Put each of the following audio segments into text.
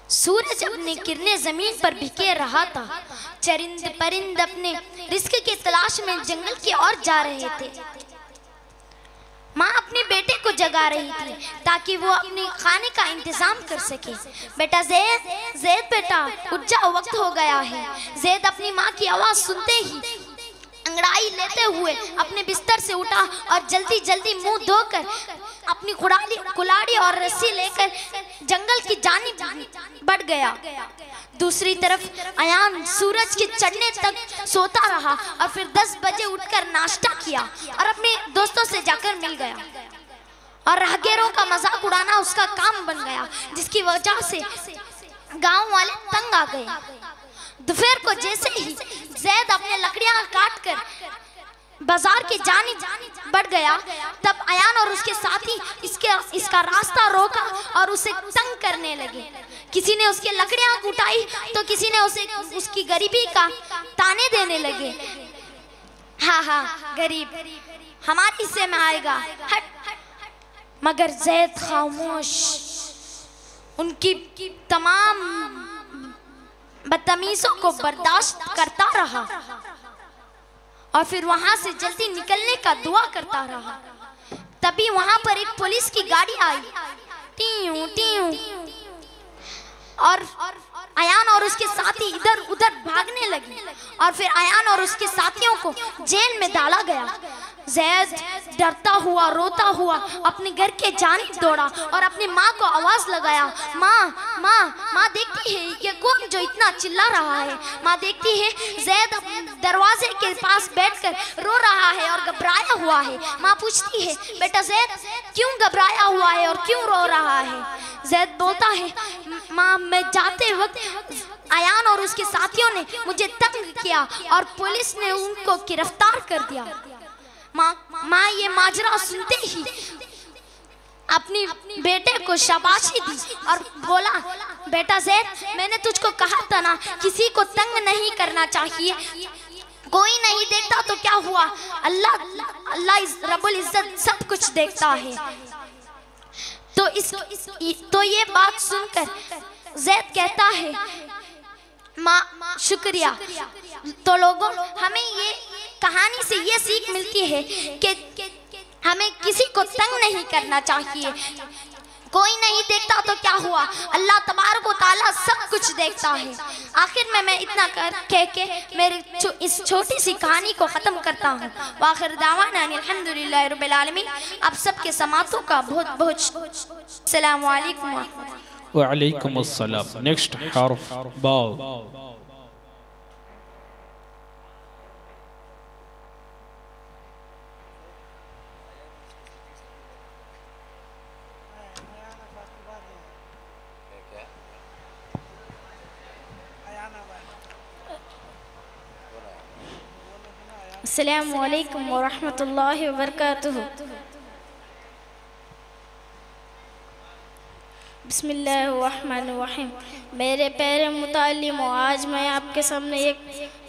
सूरज अपनी किरणें जमीन पर बिखेर रहा था। चरिंद परिंद अपने रिस्क की तलाश में जंगल की ओर जा रहे थे। माँ अपने बेटे को जगा रही थी ताकि वो अपने खाने का इंतजाम कर सके। बेटा ज़ैद, ज़ैद बेटा उठ जाओ, वक्त हो गया है। ज़ैद अपनी माँ की आवाज़ सुनते ही अंगड़ाई लेते हुए अपने बिस्तर से उठा और जल्दी जल्दी मुंह धोकर अपनी कुल्हाड़ी और रस्सी लेकर जंगल की जानिब बढ़ गया। दूसरी तरफ अयान सूरज के चढ़ने तक सोता रहा और फिर 10 बजे उठकर नाश्ता किया और अपने दोस्तों से जाकर मिल गया। और राहगीरों का मजाक उड़ाना उसका काम बन गया, जिसकी वजह से गांव वाले तंग आ गए। दोपहर को जैसे ही ज़ैद अपने लकड़ियां काट कर बाजार की जानिब बढ़ गया, तब अयान और उसके साथी इसका रास्ता रोका और उसे तंग करने लगे। किसी ने उसकी लकड़ियां उठाई तो किसी ने उसे उसकी गरीबी का ताने देने लगे। हाँ हाँ, गरीब हमारे हिस्से में आएगा, हट। मगर ज़ैद खामोश उनकी तमाम बदतमीजों को बर्दाश्त करता रहा और फिर वहां से जल्दी निकलने का दुआ करता रहा। तभी वहां पर एक पुलिस की गाड़ी आई, टीयू टीयू, और अयान और उसके साथी इधर उधर भागने लगे और फिर अयान और उसके साथियों को जेल में डाला गया। ज़ैद डरता हुआ रोता हुआ अपने घर के जानिब दौड़ा और अपनी माँ को आवाज लगाया, माँ माँ माँ, देखती है ये कौन जो इतना चिल्ला रहा है। माँ देखती है ज़ैद दरवाजे के पास बैठकर रो रहा है और घबराया हुआ है। माँ पूछती है, बेटा ज़ैद क्यों घबराया हुआ है और क्यों रो रहा है। ज़ैद बोलता है, माँ मैं जाते वक्त अयान और उसके साथियों ने मुझे तंग किया और पुलिस ने उनको गिरफ्तार कर दिया। माँ ये माजरा सुनते ही अपनी बेटे को शाबाशी दी और बोला, बेटा ज़ैद मैंने तुझको कहा था ना, किसी को तंग नहीं करना चाहिए। कोई नहीं देखता तो क्या हुआ, अल्लाह रब्बुल इज्जत सब कुछ देखता है। तो ये बात सुनकर ज़ैद कहता है, माँ शुक्रिया। तो लोगों, हमें ये कहानी से ये सीख मिलती है कि हमें किसी को तंग नहीं करना चाहिए। कोई नहीं देखता तो क्या हुआ, अल्लाह तबारक व तआला सब कुछ देखता है। आखिर में मैं इतना कह के मेरी इस छोटी सी कहानी को ख़त्म करता हूँ। वाखिर दावाना अल्हम्दुलिल्लाहि रब्बिल आलमीन। आप सबके समातों का बहुत बहुत अस्सलामु अलैकुम व अलैकुम अस्सलाम। नेक्स्ट हर्फ बा। अस्सलामु अलैकुम व रहमतुल्लाहि व बरकातुहू। बिस्मिल्लाहिर्रहमानिर्रहीम। मेरे प्यारे मुताल्लिमों, आज मैं आपके सामने एक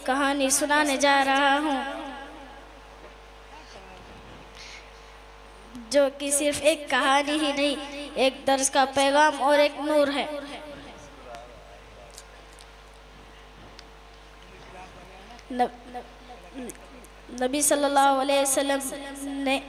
कहानी सुनाने जा रहा हूँ जो कि सिर्फ एक कहानी ही नहीं, एक दर्स का पैगाम और एक नूर है। नबी सल्लल्लाहु अलैहि वसल्लम ने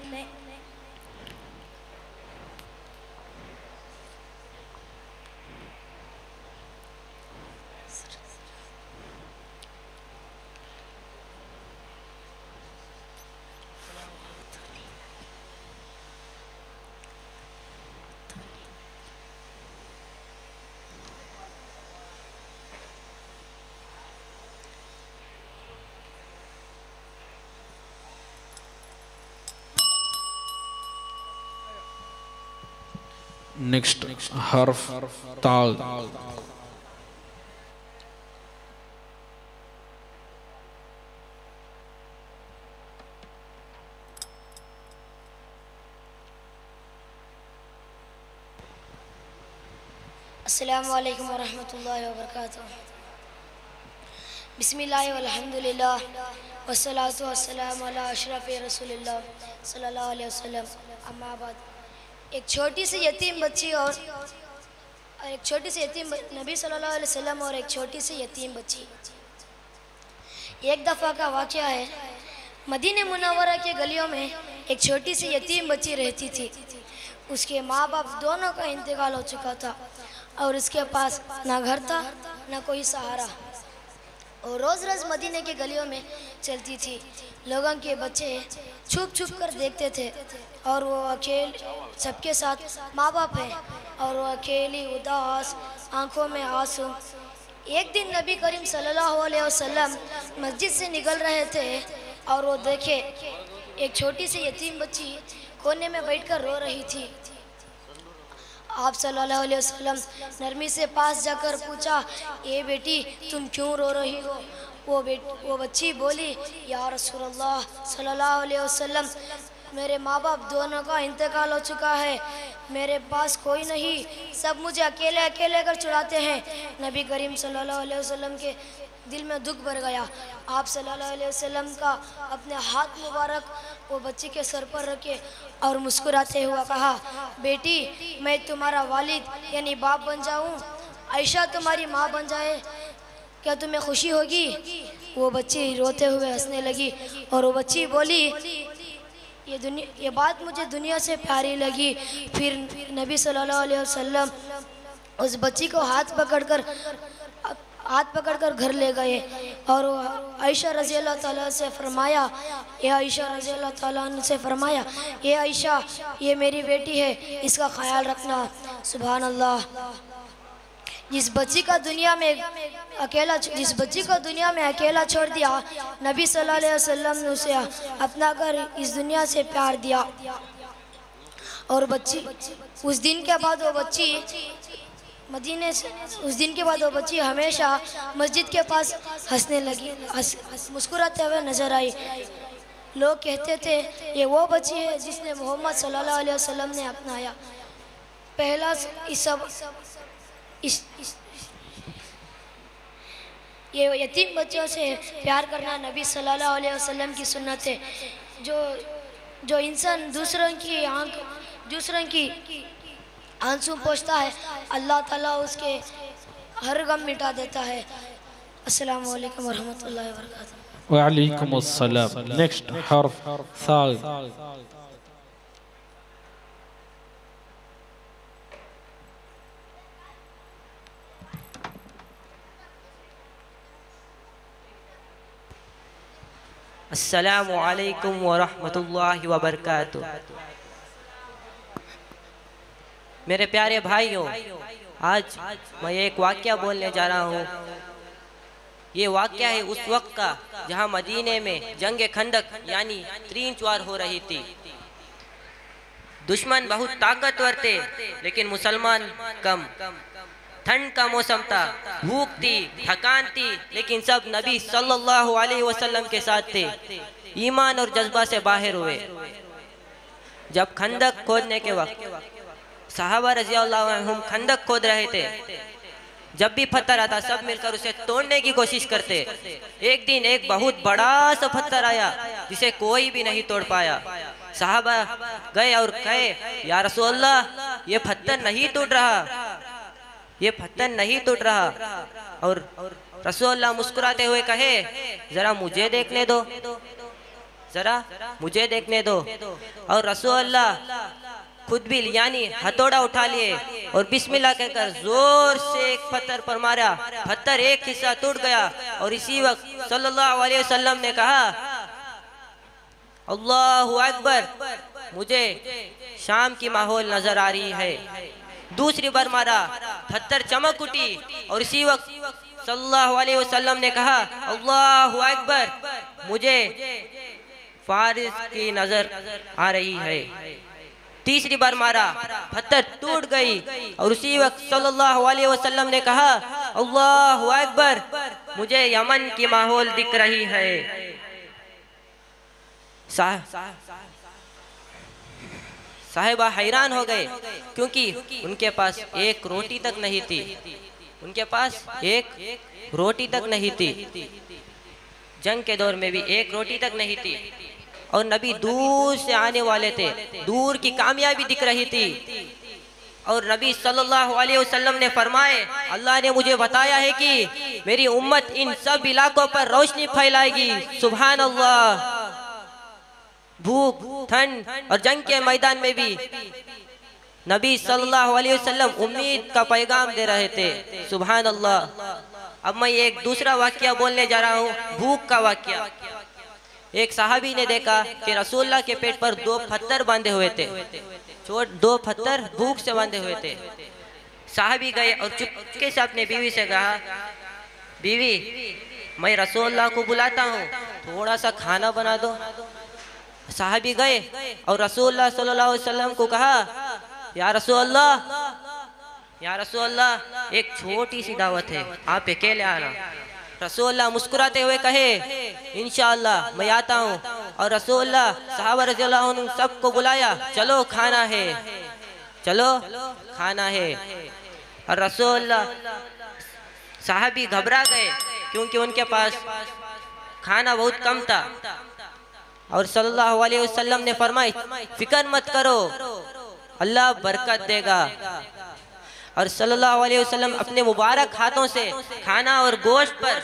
नेक्स्ट हर्फ ताल। अस्सलामु अलैकुम वरहमतुल्लाहि वबरकातुहू। बिस्मिल्लाहि वल्हम्दुलिल्लाह वस्सलातु वस्सलामु अला अशरफि रसूलिल्लाह सल्लल्लाहु अलैहि वसल्लम। अम्मा बाद। एक छोटी सी यतीम बच्ची और और एक छोटी सी यतीम नबी सल्लल्लाहु अलैहि वसल्लम और एक छोटी सी यतीम बच्ची। एक दफ़ा का वाक़या है, मदीने मुनव्वरा के गलियों में एक छोटी सी यतीम बच्ची रहती थी। उसके माँ बाप दोनों का इंतकाल हो चुका था और उसके पास ना घर था ना कोई सहारा। और रोज़ रोज़ मदीने के गलियों में चलती थी। लोगों के बच्चे छुप छुप कर देखते थे और वो अकेले, सबके साथ माँ बाप हैं और वो अकेली उदास, आंखों में आंसू। एक दिन नबी करीम सल्लल्लाहु अलैहि वसल्लम मस्जिद से निकल रहे थे और वो देखे एक छोटी सी यतीम बच्ची कोने में बैठकर रो रही थी। आप सल्लल्लाहु अलैहि वसल्लम नरमी से पास जाकर पूछा, ए बेटी तुम क्यों रो रही हो? वो बच्ची बोली, या रसूलल्लाह सल्लल्लाहु अलैहि वसल्लम, मेरे माँ बाप दोनों का इंतकाल हो चुका है, मेरे पास कोई नहीं, सब मुझे अकेले अकेले कर चुराते हैं। नबी करीम सल्लल्लाहु अलैहि वसल्लम के दिल में दुख भर गया। आप सल्लल्लाहु अलैहि वसल्लम का अपने हाथ मुबारक वो बच्ची के सर पर रखे और मुस्कुराते हुए कहा, बेटी मैं तुम्हारा वालिद यानी बाप बन जाऊं, आयशा तुम्हारी माँ बन जाए, क्या तुम्हें खुशी होगी? वो बच्ची रोते हुए हंसने लगी और वो बच्ची बोली, ये बात मुझे दुनिया से प्यारी लगी। फिर नबी सल्लल्लाहु अलैहि वसल्लम उस बच्ची को हाथ पकड़कर घर ले गए और आयशा रज़ी अल्लाह ताला से फरमाया, ये आयशा रज़ी अल्लाह ताला से फरमाया, ये आयशा ये मेरी बेटी है, इसका ख्याल रखना। सुभान अल्लाह। जिस बच्ची को दुनिया में अकेला छोड़ दिया, नबी सल्लल्लाहु अलैहि वसल्लम ने उसे अपना कर इस दुनिया से प्यार दिया। और बच्ची उस दिन के बाद वो बच्ची हमेशा मस्जिद के पास हंसने लगी, मुस्कुराते हुए नजर आई। लोग कहते थे ये वो बच्ची है जिसने मोहम्मद सल्लल्लाहु अलैहि वसल्लम ने अपनाया। पहला ये यतीम बच्चों से प्यार करना नबी सल्लल्लाहु अलैहि वसल्लम की सुन्नत है। जो इंसान दूसरों की आंसू पोंछता है, अल्लाह ताला उसके हर गम मिटा देता है। अस्सलामु अलैकुम वरहमतुल्लाहि वबरकातुहू। वालेकुम अस्सलाम। नेक्स्ट हर्फ सा। अस्सलामु अलैकुम वरहमतुल्लाहि वबरकातुहू। मेरे प्यारे भाइयों, आज मैं एक वाक़या बोलने जा रहा हूँ। ये वाक़या है उस वक्त का जहाँ मदीने में जंग खंदक यानी 3 ज्वार हो रही थी। दुश्मन बहुत ताकतवर थे लेकिन मुसलमान कम। ठंड का मौसम था, भूख थी, थकान थी, लेकिन सब नबी सल्लल्लाहु अलैहि वसल्लम के साथ थे। ईमान और जज्बा से बाहर हुए। जब खंदक खोदने के वक्त सहाबा रज़ियल्लाहु अन्हुम खंदक खोद रहे थे, जब भी पत्थर आता सब मिलकर उसे तोड़ने की कोशिश करते। एक दिन एक बहुत बड़ा सा पत्थर आया जिसे कोई भी नहीं तोड़ पाया। सहाबा गए और कहे, या रसूलल्लाह, ये पत्थर नहीं टूट रहा, ये पत्थर नहीं टूट रहा। और रसूलल्लाह मुस्कुराते हुए कहे, जरा मुझे देखने दो, जरा मुझे देखने दो। और रसूलल्लाह खुद भी यानी हथौड़ा उठा लिए और बिस्मिल्लाह कहकर जोर से एक पत्थर पर मारा। पत्थर एक हिस्सा टूट गया और इसी वक्त सल्लल्लाहु अलैहि वसल्लम ने कहा, अल्लाहु अकबर, मुझे शाम की माहौल नजर आ रही है। दूसरी बार मारा, पत्थर चमक उठी और इसी वक्त सल्लल्लाहु अलैहि वसल्लम ने कहा, अल्लाहु अकबर, मुझे फारिस की नजर आ रही है। तीसरी बार मारा, पत्थर टूट गई और उसी वक्त सल्लल्लाहु अलैहि वसल्लम ने कहा, अल्लाहु अकबर, मुझे यमन की माहौल दिख रही है। साहिबा हैरान हो गए क्योंकि उनके पास एक रोटी तक नहीं थी। उनके पास एक रोटी तक नहीं थी। जंग के दौर में भी एक रोटी तक नहीं थी और नबी दूर से आने वाले थे, दूर की कामयाबी दिख रही थी। और नबी सल्लल्लाहु अलैहि वसल्लम ने फरमाए, अल्लाह ने मुझे बताया है कि मेरी उम्मत इन सब इलाकों पर रोशनी फैलाएगी। सुभान अल्लाह। भूख, ठंड और जंग के मैदान में भी नबी सल्लल्लाहु अलैहि वसल्लम उम्मीद का पैगाम दे रहे थे। सुभान अल्लाह। अब मैं एक दूसरा वाकया बोलने जा रहा हूँ, भूख का वाकया। एक सहाबी ने देखा कि रसूलुल्लाह के पेट पर 2 पत्थर बांधे हुए थे, 2 पत्थर भूख से बांधे हुए थे। सहाबी गए और चुपके से अपने बीवी से कहा, बीवी मैं रसूलुल्लाह को बुलाता हूँ, थोड़ा सा खाना बना दो। सहाबी गए और रसूलुल्लाह सल्लल्लाहु अलैहि वसल्लम को कहा, या रसूलुल्लाह एक छोटी सी दावत है, आप अकेले आना। रसूलुल्लाह मुस्कुराते हुए कहे, इंशाअल्लाह मैं आता हूँ। और रसूलुल्लाह सहाबा रज़ियल्लाहु अन्हुम सबको बुलाया, चलो खाना है, चलो खाना है। और रसूलुल्लाह साहबी घबरा गए क्योंकि उनके पास खाना बहुत कम था। और सल्लल्लाहु अलैहि वसल्लम ने फरमाई, फिक्र मत करो, अल्लाह बरकत देगा। और सल्लल्लाहु अलैहि वसल्लम अपने मुबारक हाथों से खाना और गोश्त पर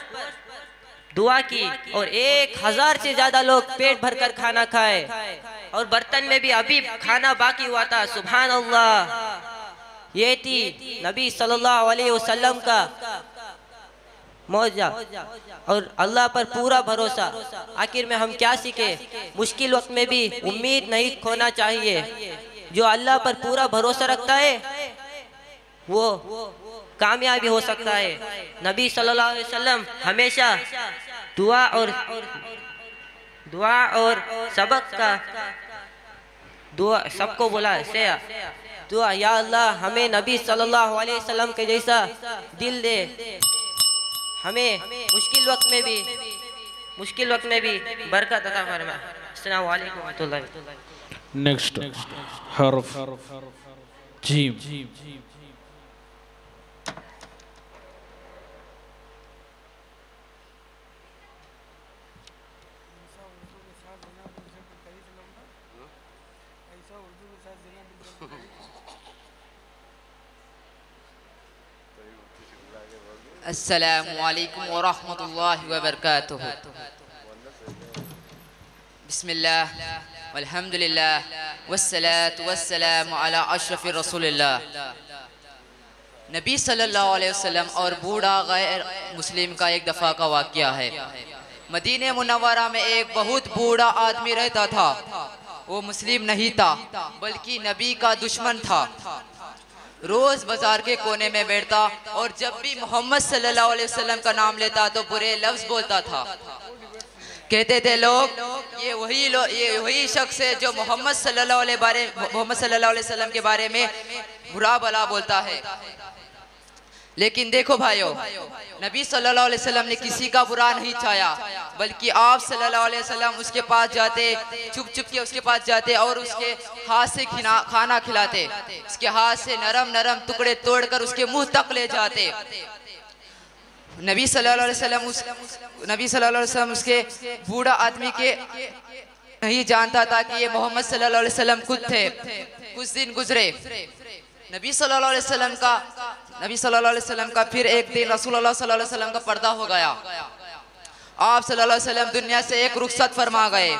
दुआ की और 1000 से ज्यादा लोग पेट भरकर खाना खाए और बर्तन में भी अभी खाना बाकी हुआ था। सुभान अल्लाह। ये थी नबी सल्लल्लाहु अलैहि वसल्लम का मौजा और अल्लाह पर पूरा भरोसा। आखिर में हम क्या सीखे? मुश्किल वक्त में भी उम्मीद नहीं खोना चाहिए। जो अल्लाह पर पूरा भरोसा रखता है वो कामयाबी हो सकता है। नबी सल्लल्लाहु अलैहि वसल्लम हमेशा दुआ और सबक का दुआ सबको बोला से दुआ, या अल्लाह हमें नबी सल्लल्लाहु अलैहि वसल्लम के जैसा दिल दे, हमें मुश्किल वक्त में भी बरकत अता फरमा। अस्सलामु अलैकुम व रहमतुल्लाहि। नेक्स्ट हर्फ जीम। अस्सलामुअलैकुम वरहमतुल्लाहि वबरकातुहू। बिस्मिल्लाह वल्हम्दुलिल्लाह वस्सलातु वस्सलामु अला अशरफि रसूलिल्लाह। नबी सल्लल्लाहु अलैहि वसल्लम और बूढ़ा गैर मुस्लिम का एक दफ़ा का वाक़या है। मदीने मुनव्वरा में एक बहुत बूढ़ा आदमी रहता था। वो मुस्लिम नहीं था बल्कि नबी का दुश्मन था। रोज बाजार के कोने में बैठता और जब भी मोहम्मद सल्लल्लाहु अलैहि वसल्लम का नाम लेता तो बुरे लफ्ज बोलता था। कहते थे लोग, ये वही शख्स है जो मोहम्मद सल्लल्लाहु अलैहि वसल्लम के बारे में बुरा भला बोलता है। लेकिन देखो भाइयों, नबी सल्लल्लाहु अलैहि वसल्लम ने किसी का बुरा नहीं चाहा, बल्कि आप सल्लल्लाहु अलैहि वसल्लम उसके पास जाते, चुप चुप के उसके पास जाते और उसके हाथ से खाना खिलाते। उसके हाथ से नरम नरम टुकड़े तोड़कर उसके मुंह तक ले जाते। नबी सल्लल्लाहु अलैहि वसल्लम उसके बूढ़ा आदमी के नहीं जानता था कि ये मोहम्मद सल्लल्लाहु अलैहि वसल्लम खुद थे। कुछ दिन गुजरे, नबी सल्लल्लाहु अलैहि वसल्लम का फिर एक दिन रसूलुल्लाह सल्लल्लाहु अलैहि वसल्लम का पर्दा हो गया। आप सल्लल्लाहु अलैहि वसल्लम दुनिया से एक रुखसत फरमा गए।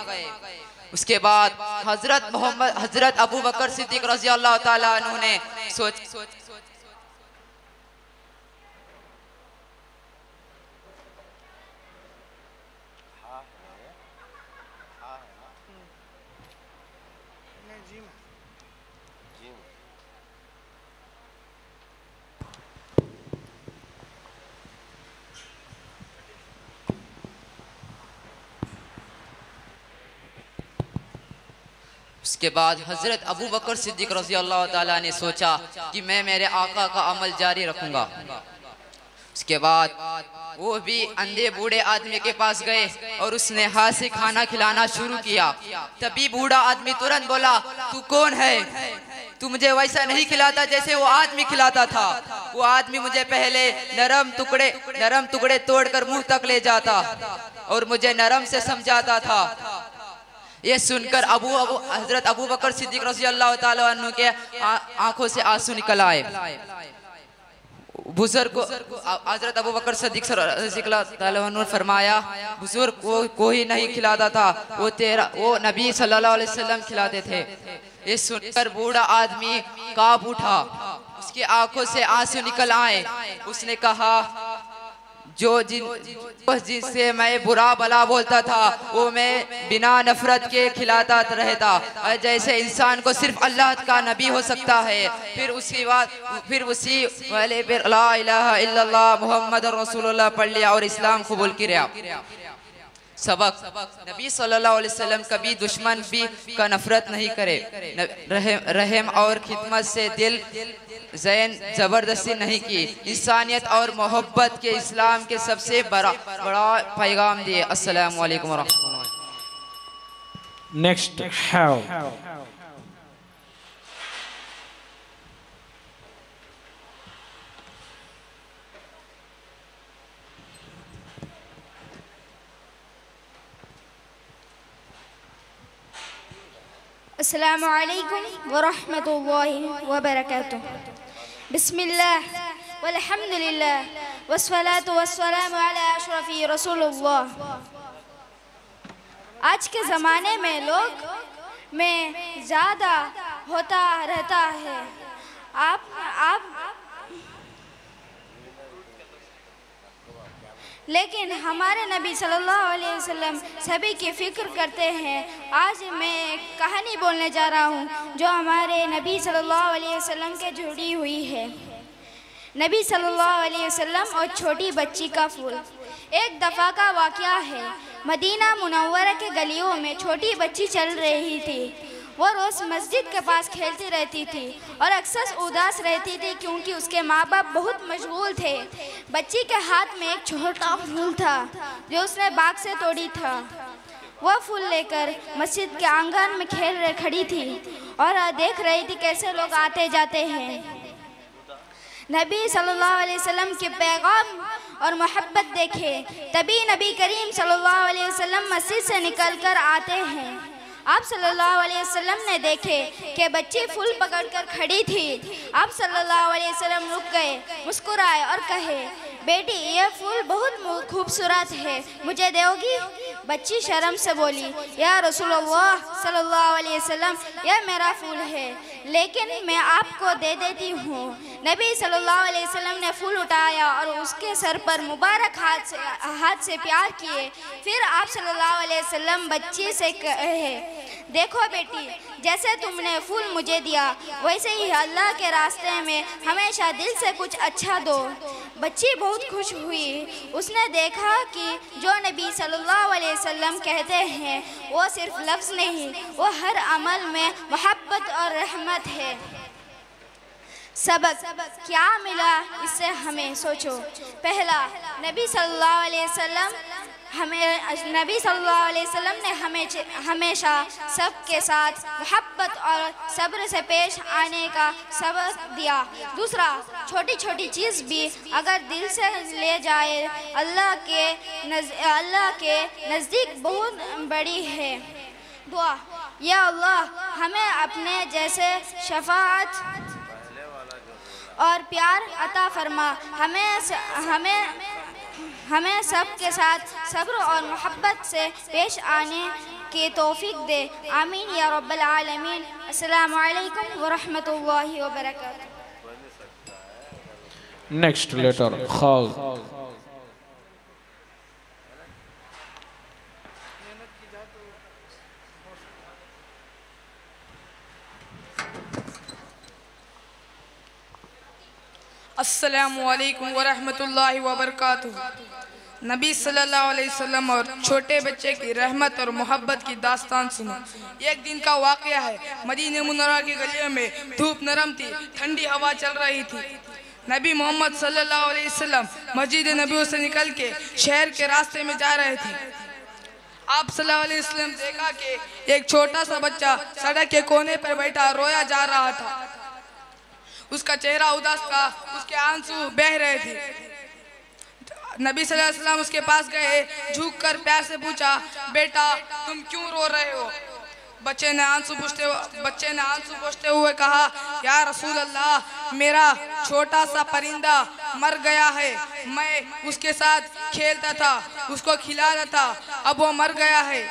उसके बाद हजरत अबू बकर सिद्दीक रज़ी अल्लाह ताला अन्हु ने उसके बाद हजरत अबू बकर सिद्दीक रज़ी अल्लाह ताला ने सोचा कि मैं मेरे आका का अमल जारी रखूंगा। उसके बाद वो भी अंधे बूढ़े आदमी के पास गए और उसने हाथ से खाना खिलाना शुरू किया। तभी बूढ़ा आदमी तुरंत बोला, तू कौन है? तू मुझे वैसा नहीं खिलाता जैसे वो आदमी खिलाता था। वो आदमी मुझे पहले नरम टुकड़े तोड़कर मुंह तक ले जाता और मुझे नरम से समझाता था, ये सुनकर हजरत अबू बकर सिद्दीक रज़ी अल्लाह ताला अन्हु के आंखों से आंसू निकल आए। बुजुर्ग को हजरत अबू बकर सिद्दीक रज़ी अल्लाह ताला अन्हु ने फरमाया, बुजुर्ग को कोई नहीं खिलाता था, वो नबी सल्लल्लाहु अलैहि वसल्लम खिलाते थे। ये सुनकर बूढ़ा आदमी कांप उठा, उसकी आंखों से आंसू निकल आए। उसने कहा, जिससे मैं बुरा भला बोलता था वो मैं बिना नफरत के खिलाता रहता। जैसे इंसान को सिर्फ अल्लाह का नबी हो सकता है, फिर उसी वाले ला इलाहा इल्लल्लाह मुहम्मद रसूलुल्लाह पढ़ लिया और इस्लाम कबूल किया। सबक, नबी सल्लल्लाहु अलैहि वसल्लम कभी दुश्मन भी का नफरत नहीं करे, रहम और खिदमत से दिल ज़ैन जबरदस्ती नहीं की, इंसानियत और मोहब्बत के इस्लाम के सबसे बड़ा पैगाम दिए। अस्सलामु अलैकुम व रहमतुल्लाह। नेक्स्ट हाउ अस्सलामु अलैकुम व रहमतुल्लाहि व बरकातुहू। बिस्मिल्लाह वल्हम्दुलिल्लाह वस्सलातु वस्सलामु अला अशरफी रसूलुल्लाह। आज के ज़माने में लोग में ज़्यादा होता रहता है। आप लेकिन हमारे नबी सल्लल्लाहु अलैहि वसल्लम सभी की फ़िक्र करते हैं। आज मैं एक कहानी बोलने जा रहा हूँ जो हमारे नबी सल्लल्लाहु अलैहि वसल्लम के जुड़ी हुई है। नबी सल्लल्लाहु अलैहि वसल्लम और छोटी बच्ची का फूल। एक दफ़ा का वाक़या है, मदीना मुनव्वरा के गलियों में छोटी बच्ची चल रही थी। वो रोज़ मस्जिद के पास खेलती रहती थी और अक्सर उदास रहती थी क्योंकि उसके माँ बाप बहुत मशगूल थे। बच्ची के हाथ में एक छोटा फूल था जो उसने बाग से तोड़ी था। वह फूल लेकर मस्जिद के आंगन में खड़ी थी और देख रही थी कैसे लोग आते जाते हैं। नबी सल्लल्लाहु अलैहि वसल्लम के पैगाम और मोहब्बत देखे तभी नबी करीम सल्लल्लाहु अलैहि वसल्लम मस्जिद से निकल कर आते हैं। आप सल्लल्लाहु अलैहि वसल्लम ने देखे कि बच्ची फूल पकड़कर खड़ी थी। आप सल्लल्लाहु अलैहि वसल्लम रुक गए, मुस्कुराए और कहे, बेटी ये फूल बहुत खूबसूरत है, मुझे दोगी? बच्ची शर्म से बोली, या रसूलुल्लाह सल्लल्लाहु अलैहि वसल्लम, यह मेरा फूल है लेकिन मैं आपको दे देती हूँ। नबी सल्लल्लाहु अलैहि वसल्लम ने फूल उठाया और उसके सर पर मुबारक हाथ से प्यार किए। फिर आप सल्लल्लाहु अलैहि वसल्लम बच्ची से कहे, देखो बेटी, जैसे तुमने फूल मुझे दिया वैसे ही अल्लाह के रास्ते में हमेशा दिल से कुछ अच्छा दो। बच्ची बहुत खुश हुई। उसने देखा कि जो नबी सल्लल्लाहु अलैहि वसल्लम कहते हैं वो सिर्फ लफ्ज़ नहीं, वो हर अमल में मोहब्बत और रहमत है। सबक क्या मिला इससे हमें सोचो। पहला, नबी सल्लल्लाहु अलैहि वसल्लम ने हमेशा सबके साथ मोहब्बत और सब्र से पेश आने का सबक दिया। दूसरा, छोटी छोटी चीज़ भी अगर दिल से ले जाए अल्लाह के नज़दीक बहुत बड़ी है। दुआ, या अल्लाह हमें अपने जैसे शफाअत और प्यार अता फरमा, हमें सब के साथ सब्र और मोहब्बत से पेश आने की तौफीक दे। आमीन या रब्बल आलमीन। अस्सलामु अलैकुम व रहमतुल्लाहि व बरकातुहू। नेक्स्ट लेटर खाल। अस्सलामु अलैकुम व रहमतुल्लाहि व बरकातुहू। नबी सल्लल्लाहु अलैहि वसल्लम और छोटे बच्चे की रहमत और मोहब्बत की दास्तान सुनो। एक दिन का वाक़या है, मदीना मुनव्वरा की गलियों में धूप नरम थी, ठंडी हवा चल रही थी। नबी मोहम्मद सल्लल्लाहु अलैहि वसल्लम मस्जिद नबी से निकल के शहर के रास्ते में जा रहे थे। आप सल्लल्लाहु अलैहि वसल्लम देखा कि एक छोटा सा बच्चा सड़क के कोने पर बैठा रोया जा रहा था। उसका चेहरा उदास था, उसके आंसू बह रहे थे। नबी सल्लल्लाहु अलैहि वसल्लम उसके पास गए, झुककर प्यार से पूछा, बेटा तुम क्यों रो रहे हो? बच्चे ने आंसू पोंछते हुए कहा, या रसूल अल्लाह, मेरा छोटा सा परिंदा मर गया है। मैं उसके साथ खेलता था, उसको खिलाता था, अब वो मर गया है,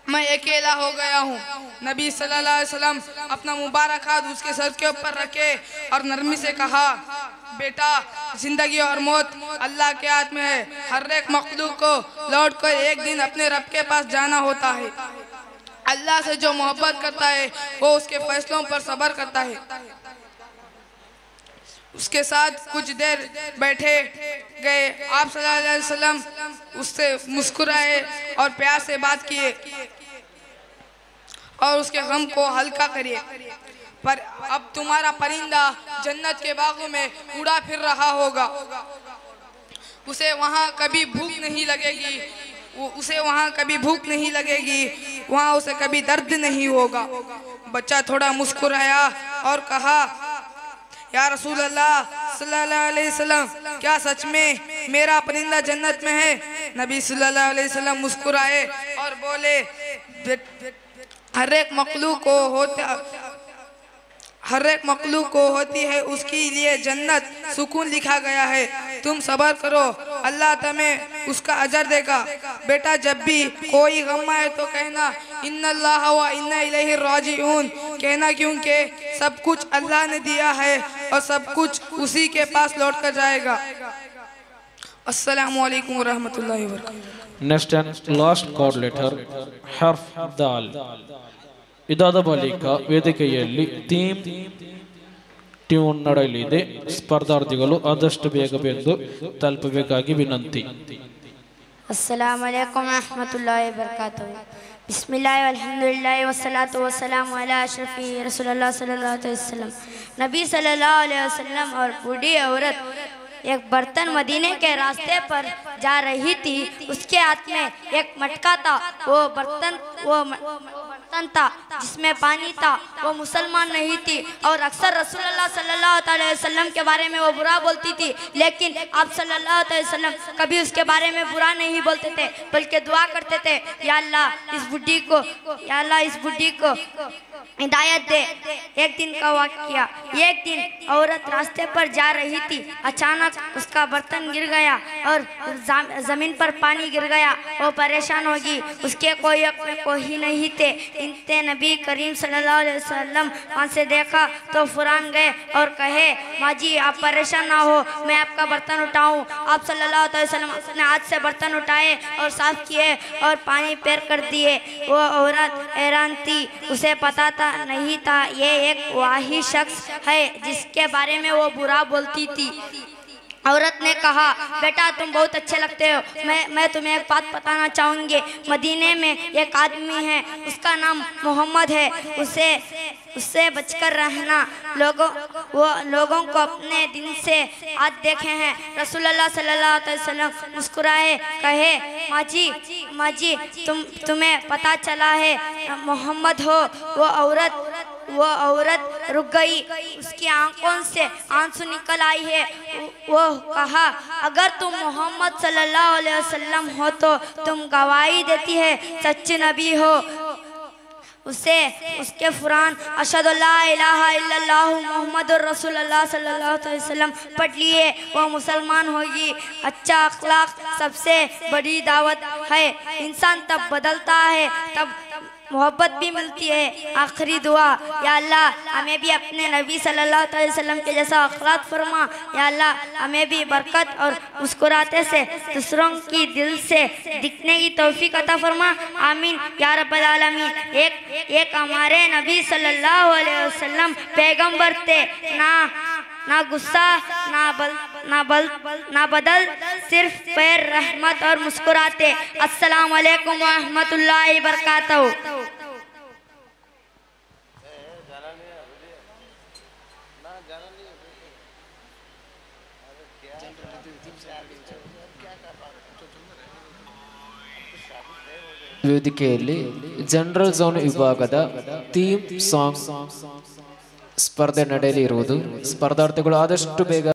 मैं अकेला हो गया हूँ। नबी सल्लल्लाहु अलैहि वसल्लम अपना मुबारक हाथ उसके सर के ऊपर रखे और नरमी से कहा, बेटा, जिंदगी और मौत अल्लाह के हाथ में है। हर एक मखलूक को लौट कर एक दिन अपने रब के पास जाना होता है। अल्लाह से जो मोहब्बत करता है वो उसके फैसलों पर सब्र करता है। उसके साथ कुछ देर बैठे गए। आप सल्लल्लाहु अलैहि वसल्लम उससे मुस्कुराए और प्यार से बात किए और उसके गम को हल्का करिए। पर अब तुम्हारा परिंदा जन्नत के बागों में उड़ा फिर रहा होगा, उसे वहाँ कभी भूख नहीं लगेगी, वहाँ उसे कभी दर्द नहीं होगा। बच्चा थोड़ा मुस्कुराया और कहा, या रसूल अल्लाह सल्लल्लाहु अलैहि वसल्लम, क्या सच में मेरा परिंदा जन्नत में है? नबी सल्लल्लाहु अलैहि वसल्लम मुस्कुराए और बोले, हर एक मखलूक को होती है उसके लिए जन्नत, सुकून लिखा गया है। तुम सब्र करो, अल्लाह तुम्हें उसका अजर देगा। बेटा, जब भी कोई गम आए तो कहना इन्नल्लाह व इन्ना इलैहि राजिऊन कहना, क्योंकि सब कुछ अल्लाह ने दिया है और सब कुछ उसी के पास लौट कर जाएगा। अस्सलामु अलैकुम व रहमतुल्लाहि व बरकातहू। Next and last chord letter, harf dal. ಇದಾದ ಬಳಿಕ ವೇದಿಕೆಯಲ್ಲಿ ಥೀಮ್ ಟ್ಯೂನ್ ನಡೆಯಲಿದೆ. ಸ್ಪರ್ಧಾರ್ಥಿಗಳು ಆದಷ್ಟು ಬೇಗ ಬಂದು ತಲುಪಬೇಕಾಗಿ ವಿನಂತಿ. अस्सलामु अलैकुम रहमतुल्लाहि व बरकातहू। बिस्मिल्लाह वल्हम्दुलिल्लाह वस्सलातु वस्सलामु अला अशरफी रसूलुल्लाह सल्लल्लाहु अलैहि वसल्लम। नबी सल्लल्लाहु अलैहि वसल्लम और बूढ़ी औरत एक बर्तन मदीने के रास्ते पर जा रही थी। उसके हाथ में एक मटका था। वो बर्तन था जिसमें पानी था। वो मुसलमान नहीं थी और अक्सर रसूलुल्लाह सल्लल्लाहु अलैहि वसल्लम के बारे में वो बुरा बोलती थी, लेकिन आप सल्लल्लाहु अलैहि वसल्लम कभी उसके बारे में बुरा नहीं बोलते थे, बल्कि दुआ करते थे, या अल्लाह इस बुढ़ी को हिदायत दे। एक दिन का वाक़या, एक दिन औरत रास्ते पर जा रही थी। अचानक उसका बर्तन गिर गया और जमीन पर पानी गिर गया। वो परेशान होगी, उसके कोई नहीं थे। इनते नबी करीम सल्लल्लाहु अलैहि वसल्लम वहाँ से देखा तो फौरन गए और कहे, माँ जी आप परेशान ना हो, मैं आपका बर्तन उठाऊँ। आप सल्लल्लाहु अलैहि वसल्लम अपने हाथ से बर्तन उठाए और साफ किए और पानी पैर कर दिए। वो औरत हैरान थी, उसे पता नहीं था ये एक वाही शख्स है जिसके बारे में वो बुरा बोलती थी। औरत ने कहा, बेटा तुम बहुत अच्छे लगते हो, मैं तुम्हें एक बात बताना चाहूँगी। मदीने में एक आदमी है, उसका नाम मोहम्मद है, उससे बचकर रहना। लोगों को अपने दिन से आज देखे हैं। रसूलुल्लाह सल्लल्लाहु अलैहि वसल्लम मुस्कुराए, कहे, माँ जी तुम्हें पता चला है मोहम्मद हो? वो औरत रुक गई, उसकी आंखों से आंसू निकल आई है। वो कहा, अगर तुम मोहम्मद सल्लल्लाहु अलैहि वसल्लम हो तो तुम गवाही देती है सच्चे नबी हो। उसके फुरान अशहदु अल्ला इलाहा इल्लल्लाह मुहम्मदुर रसूलुल्लाह सल्लल्लाहु अलैहि वसल्लम पढ़ लिए, वो मुसलमान होगी। अच्छा अखलाक सबसे बड़ी दावत है। इंसान तब बदलता है, तब मोहब्बत भी मिलती है। आखिरी दुआ, या अल्लाह हमें भी अपने नबी सल्लल्लाहु अलैहि वसल्लम के जैसा अखलाक फरमा। या अल्लाह हमें भी बरकत और मुस्कुराते से दूसरों की दिल से दिखने की तौफीक अता फरमा। आमीन या रब्बल आलमीन। एक हमारे नबी सल्लल्लाहु अलैहि वसल्लम पैगंबर थे, ना गुस्सा ना बदल, सिर्फ पैर रहमत और मुस्कुराते। अस्सलामु अलैकुम व रहमतुल्लाहि व बरकातहू। ವೇದಿಕೆಯಲ್ಲಿ ಜನರಲ್ ಝೋನ್ ವಿಭಾಗದ ಥೀಮ್ ಸಾಂಗ್ ಸ್ಪರ್ಧೆ ನಡೆಯಲಿರುವುದು. ಸ್ಪರ್ಧಾರ್ಥಿಗಳು ಆದಷ್ಟು ಬೇಗ